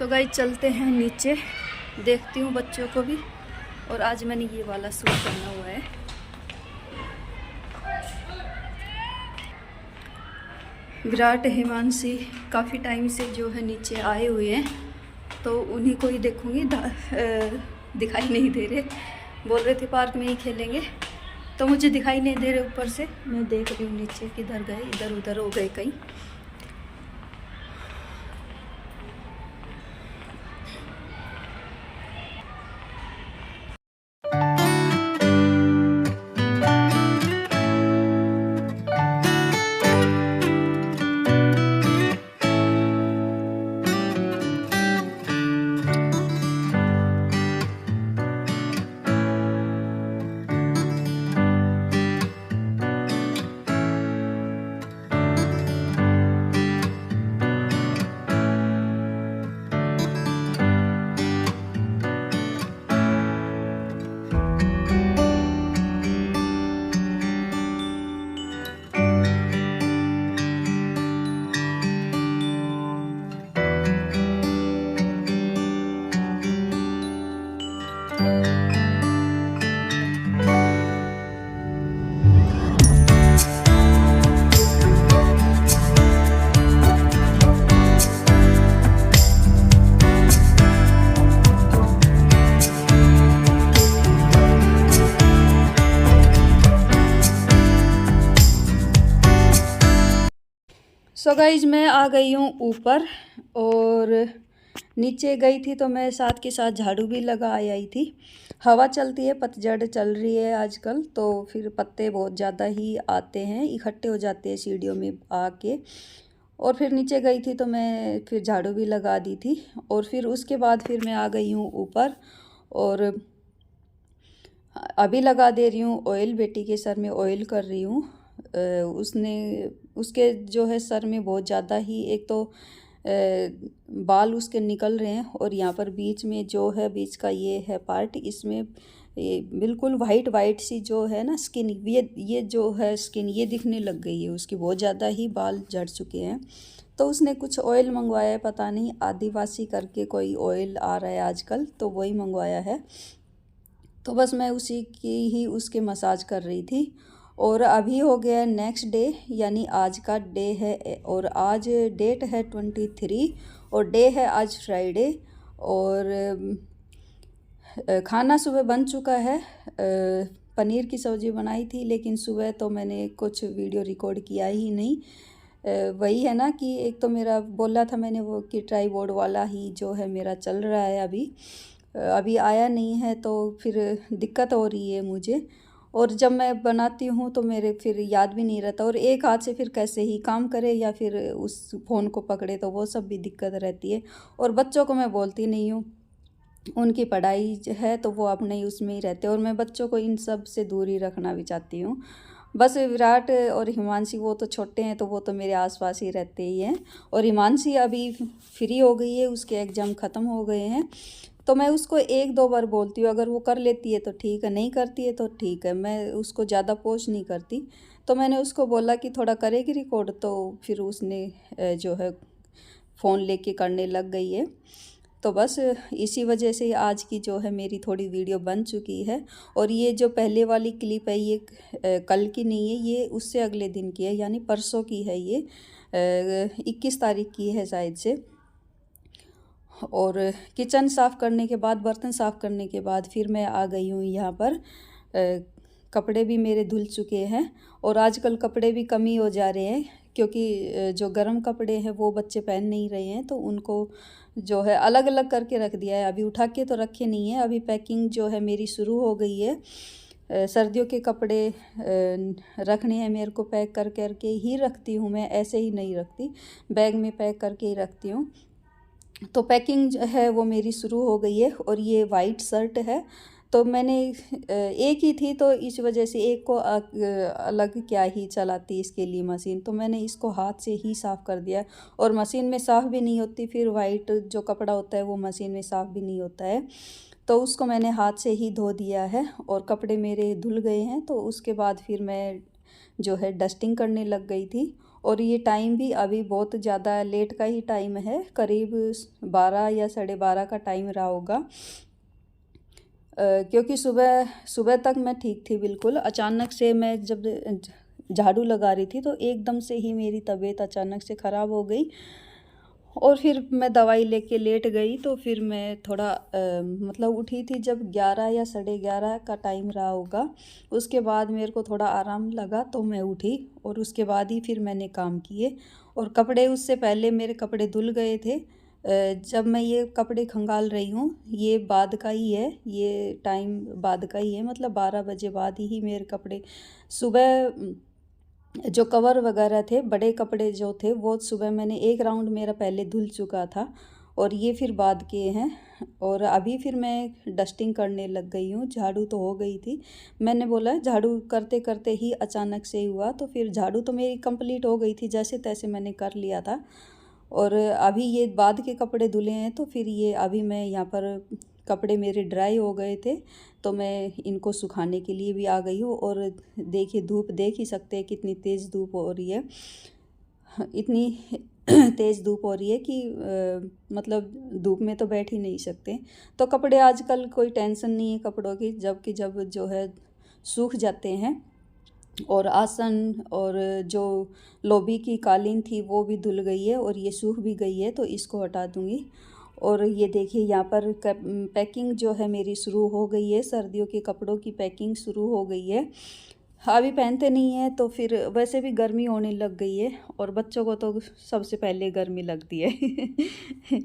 So guys चलते हैं नीचे, देखती हूँ बच्चों को भी। और आज मैंने ये वाला सूट पहना हुआ है। विराट हिमांशी काफ़ी टाइम से जो है नीचे आए हुए हैं, तो उन्हीं को ही देखूँगी। दिखाई नहीं दे रहे, बोल रहे थे पार्क में ही खेलेंगे, तो मुझे दिखाई नहीं दे रहे। ऊपर से मैं देख रही हूँ नीचे किधर गए, इधर उधर हो गए कहीं। सो गाइज मैं आ गई हूँ ऊपर, और नीचे गई थी तो मैं साथ के साथ झाड़ू भी लगा आई थी। हवा चलती है, पतझड़ चल रही है आजकल, तो फिर पत्ते बहुत ज़्यादा ही आते हैं, इकट्ठे हो जाते हैं सीढ़ियों में आके। और फिर नीचे गई थी तो मैं फिर झाड़ू भी लगा दी थी। और फिर उसके बाद फिर मैं आ गई हूँ ऊपर, और अभी लगा दे रही हूँ ऑयल। बेटी के सर में ऑयल कर रही हूँ। उसके जो है सर में बहुत ज़्यादा ही, एक तो बाल उसके निकल रहे हैं, और यहाँ पर बीच में जो है, बीच का ये है पार्ट, इसमें ये बिल्कुल वाइट वाइट सी जो है ना स्किन, ये जो है स्किन ये दिखने लग गई है उसकी। बहुत ज़्यादा ही बाल झड़ चुके हैं। तो उसने कुछ ऑयल मंगवाया है, पता नहीं आदिवासी करके कोई ऑयल आ रहा है आजकल, तो वही मंगवाया है। तो बस मैं उसी की ही उसके मसाज कर रही थी। और अभी हो गया नेक्स्ट डे, यानी आज का डे है, और आज डेट है 23, और डे है आज फ्राइडे। और खाना सुबह बन चुका है। पनीर की सब्ज़ी बनाई थी, लेकिन सुबह तो मैंने कुछ वीडियो रिकॉर्ड किया ही नहीं। वही है ना कि एक तो मेरा बोला था मैंने वो कि ट्राईपॉड वाला ही जो है मेरा चल रहा है अभी आया नहीं है, तो फिर दिक्कत हो रही है मुझे। और जब मैं बनाती हूँ तो मेरे फिर याद भी नहीं रहता, और एक हाथ से फिर कैसे ही काम करे या फिर उस फ़ोन को पकड़े, तो वो सब भी दिक्कत रहती है। और बच्चों को मैं बोलती नहीं हूँ, उनकी पढ़ाई है तो वो अपने ही उसमें ही रहते हैं, और मैं बच्चों को इन सब से दूर ही रखना भी चाहती हूँ। बस विराट और हिमांशी वो तो छोटे हैं, तो वो तो मेरे आसपास ही रहते ही हैं। और हिमांशी अभी फ्री हो गई है, उसके एग्ज़ाम ख़त्म हो गए हैं, तो मैं उसको एक दो बार बोलती हूँ, अगर वो कर लेती है तो ठीक है, नहीं करती है तो ठीक है। मैं उसको ज़्यादा पोस्ट नहीं करती। तो मैंने उसको बोला कि थोड़ा करेगी रिकॉर्ड, तो फिर उसने जो है फ़ोन लेके करने लग गई है। तो बस इसी वजह से आज की जो है मेरी थोड़ी वीडियो बन चुकी है। और ये जो पहले वाली क्लिप है, ये कल की नहीं है, ये उससे अगले दिन की है, यानी परसों की है। ये 21 तारीख की है शायद से। और किचन साफ़ करने के बाद, बर्तन साफ़ करने के बाद फिर मैं आ गई हूँ यहाँ पर। कपड़े भी मेरे धुल चुके हैं, और आजकल कपड़े भी कम ही हो जा रहे हैं, क्योंकि जो गर्म कपड़े हैं वो बच्चे पहन नहीं रहे हैं, तो उनको जो है अलग अलग करके रख दिया है। अभी उठा के तो रखे नहीं है, अभी पैकिंग जो है मेरी शुरू हो गई है। सर्दियों के कपड़े रखने हैं मेरे को, पैक कर करके ही रखती हूँ मैं, ऐसे ही नहीं रखती, बैग में पैक करके ही रखती हूँ। तो पैकिंग जो है वो मेरी शुरू हो गई है। और ये वाइट शर्ट है, तो मैंने एक ही थी, तो इस वजह से एक को अलग क्या ही चलाती इसके लिए मशीन, तो मैंने इसको हाथ से ही साफ़ कर दिया। और मशीन में साफ़ भी नहीं होती, फिर वाइट जो कपड़ा होता है वो मशीन में साफ़ भी नहीं होता है, तो उसको मैंने हाथ से ही धो दिया है। और कपड़े मेरे धुल गए हैं, तो उसके बाद फिर मैं जो है डस्टिंग करने लग गई थी। और ये टाइम भी अभी बहुत ज़्यादा लेट का ही टाइम है, करीब 12 या 12:30 का टाइम रहा होगा। क्योंकि सुबह सुबह तक मैं ठीक थी बिल्कुल। अचानक से मैं जब झाड़ू लगा रही थी तो एकदम से ही मेरी तबीयत अचानक से ख़राब हो गई और फिर मैं दवाई लेके लेट गई। तो फिर मैं थोड़ा मतलब उठी थी जब 11 या 11:30 का टाइम रहा होगा। उसके बाद मेरे को थोड़ा आराम लगा तो मैं उठी और उसके बाद ही फिर मैंने काम किए। और कपड़े उससे पहले मेरे कपड़े धुल गए थे। जब मैं ये कपड़े खंगाल रही हूँ ये बाद का ही है, ये टाइम बाद का ही है, मतलब 12 बजे बाद ही मेरे कपड़े सुबह जो कवर वगैरह थे, बड़े कपड़े जो थे वो सुबह मैंने एक राउंड मेरा पहले धुल चुका था और ये फिर बाद के हैं। और अभी फिर मैं डस्टिंग करने लग गई हूँ। झाड़ू तो हो गई थी, मैंने बोला झाड़ू करते करते ही अचानक से हुआ, तो फिर झाड़ू तो मेरी कंप्लीट हो गई थी, जैसे तैसे मैंने कर लिया था। और अभी ये बाद के कपड़े धुले हैं तो फिर ये अभी मैं यहाँ पर कपड़े मेरे ड्राई हो गए थे तो मैं इनको सुखाने के लिए भी आ गई हूँ। और देखिए धूप देख ही सकते हैं कितनी तेज़ धूप हो रही है, इतनी तेज़ धूप हो रही है कि मतलब धूप में तो बैठ ही नहीं सकते। तो कपड़े आजकल कोई टेंशन नहीं है कपड़ों की, जबकि जब जो है सूख जाते हैं। और आसन और जो लॉबी की कालीन थी वो भी धुल गई है और ये सूख भी गई है, तो इसको हटा दूँगी। और ये देखिए यहाँ पर पैकिंग जो है मेरी शुरू हो गई है, सर्दियों के कपड़ों की पैकिंग शुरू हो गई है। अभी पहनते नहीं हैं तो फिर वैसे भी गर्मी होने लग गई है और बच्चों को तो सबसे पहले गर्मी लगती है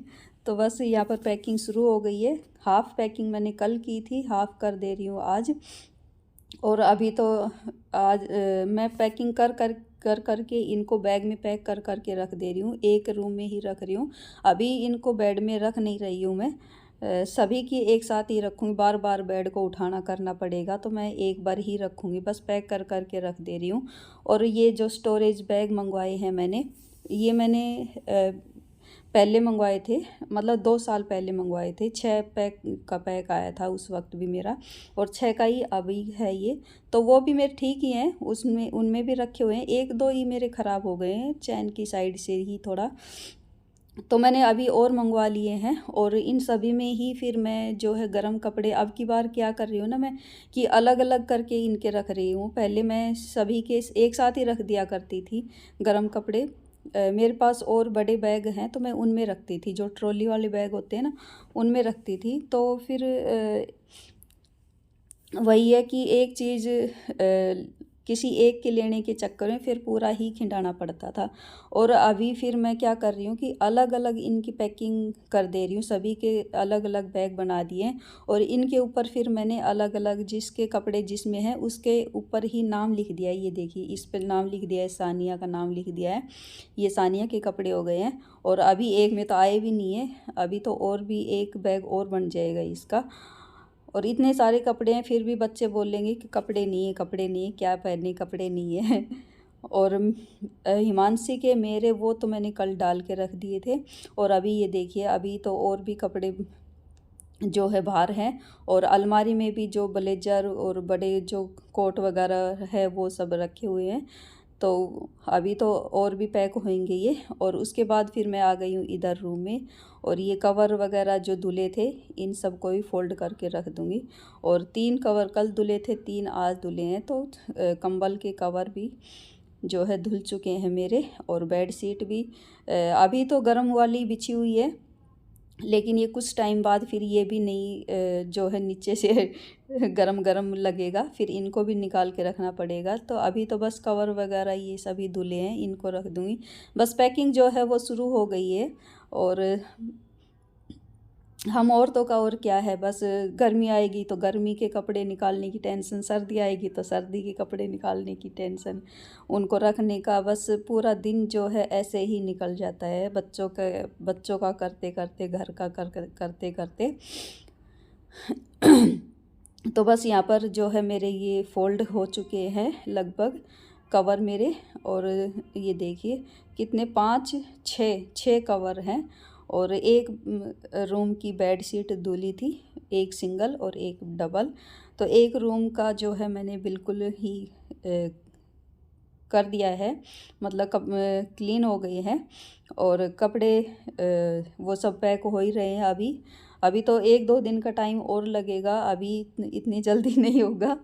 तो बस यहाँ पर पैकिंग शुरू हो गई है। हाफ़ पैकिंग मैंने कल की थी, हाफ़ कर दे रही हूँ आज। और अभी तो आज मैं पैकिंग कर के इनको बैग में पैक कर के रख दे रही हूँ, एक रूम में ही रख रही हूँ। अभी इनको बेड में रख नहीं रही हूँ मैं, सभी की एक साथ ही रखूँगी, बार बार बेड को उठाना करना पड़ेगा, तो मैं एक बार ही रखूँगी, बस पैक कर के रख दे रही हूँ। और ये जो स्टोरेज बैग मंगवाए हैं मैंने, ये मैंने पहले मंगवाए थे, मतलब 2 साल पहले मंगवाए थे। 6 पैक का पैक आया था उस वक्त भी मेरा, और 6 का ही अभी है ये। तो वो भी मेरे ठीक ही हैं, उसमें उनमें भी रखे हुए हैं। 1-2 ही मेरे ख़राब हो गए हैं चैन की साइड से ही थोड़ा, तो मैंने अभी और मंगवा लिए हैं। और इन सभी में ही फिर मैं जो है गर्म कपड़े अब की बार क्या कर रही हूँ ना मैं, कि अलग अलग करके इनके रख रही हूँ। पहले मैं सभी के एक साथ ही रख दिया करती थी गर्म कपड़े। मेरे पास और बड़े बैग हैं तो मैं उनमें रखती थी, जो ट्रॉली वाले बैग होते हैं ना उनमें रखती थी। तो फिर वही है कि एक चीज़ किसी एक के लेने के चक्कर में फिर पूरा ही खिंडाना पड़ता था। और अभी फिर मैं क्या कर रही हूँ कि अलग अलग इनकी पैकिंग कर दे रही हूँ, सभी के अलग अलग बैग बना दिए। और इनके ऊपर फिर मैंने अलग अलग जिसके कपड़े जिसमें हैं उसके ऊपर ही नाम लिख दिया है। ये देखिए इस पर नाम लिख दिया है, सानिया का नाम लिख दिया है, ये सानिया के कपड़े हो गए हैं। और अभी एक में तो आए भी नहीं है, अभी तो और भी एक बैग और बन जाएगा इसका। और इतने सारे कपड़े हैं फिर भी बच्चे बोलेंगे कि कपड़े नहीं है, कपड़े नहीं है, क्या पहने, कपड़े नहीं है और हिमांशी के मेरे वो तो मैंने कल डाल के रख दिए थे। और अभी ये देखिए अभी तो और भी कपड़े जो है बाहर हैं, और अलमारी में भी जो ब्लेजर और बड़े जो कोट वगैरह है वो सब रखे हुए हैं। तो अभी तो और भी पैक होंगे ये। और उसके बाद फिर मैं आ गई हूँ इधर रूम में, और ये कवर वगैरह जो धुले थे इन सब को भी फोल्ड करके रख दूँगी। और 3 कवर कल धुले थे, 3 आज धुले हैं, तो कंबल के कवर भी जो है धुल चुके हैं मेरे। और बेड शीट भी अभी तो गर्म वाली बिछी हुई है, लेकिन ये कुछ टाइम बाद फिर ये भी नहीं जो है नीचे से गरम गरम लगेगा, फिर इनको भी निकाल के रखना पड़ेगा। तो अभी तो बस कवर वगैरह ये सभी धुले हैं, इनको रख दूँगी। बस पैकिंग जो है वो शुरू हो गई है। और हम औरतों का और क्या है, बस गर्मी आएगी तो गर्मी के कपड़े निकालने की टेंशन, सर्दी आएगी तो सर्दी के कपड़े निकालने की टेंशन, उनको रखने का, बस पूरा दिन जो है ऐसे ही निकल जाता है बच्चों का करते करते, घर का करते करते तो बस यहाँ पर जो है मेरे ये फोल्ड हो चुके हैं लगभग कवर मेरे। और ये देखिए कितने 5-6 कवर हैं। और एक रूम की बेड शीट धुली थी, एक सिंगल और एक डबल। तो एक रूम का जो है मैंने बिल्कुल ही कर दिया है, मतलब क्लीन हो गए हैं। और कपड़े वो सब पैक हो ही रहे हैं अभी। अभी तो 1-2 दिन का टाइम और लगेगा, अभी इतनी जल्दी नहीं होगा।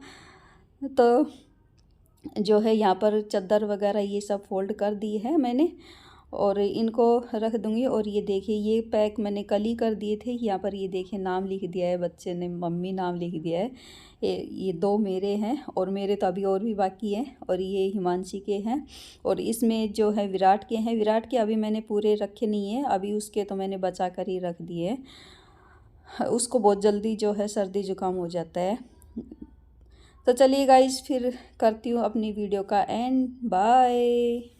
तो जो है यहाँ पर चादर वगैरह ये सब फोल्ड कर दी है मैंने, और इनको रख दूँगी। और ये देखिए ये पैक मैंने कल ही कर दिए थे। यहाँ पर ये देखिए नाम लिख दिया है बच्चे ने, मम्मी नाम लिख दिया है। ये 2 मेरे हैं, और मेरे तो अभी और भी बाकी हैं, और ये हिमांशी के हैं। और इसमें जो है विराट के हैं। विराट के अभी मैंने पूरे रखे नहीं हैं, अभी उसके तो मैंने बचा कर ही रख दिए हैं। उसको बहुत जल्दी जो है सर्दी जुकाम हो जाता है। तो चलिए गाइज, फिर करती हूँ अपनी वीडियो का एंड। बाय।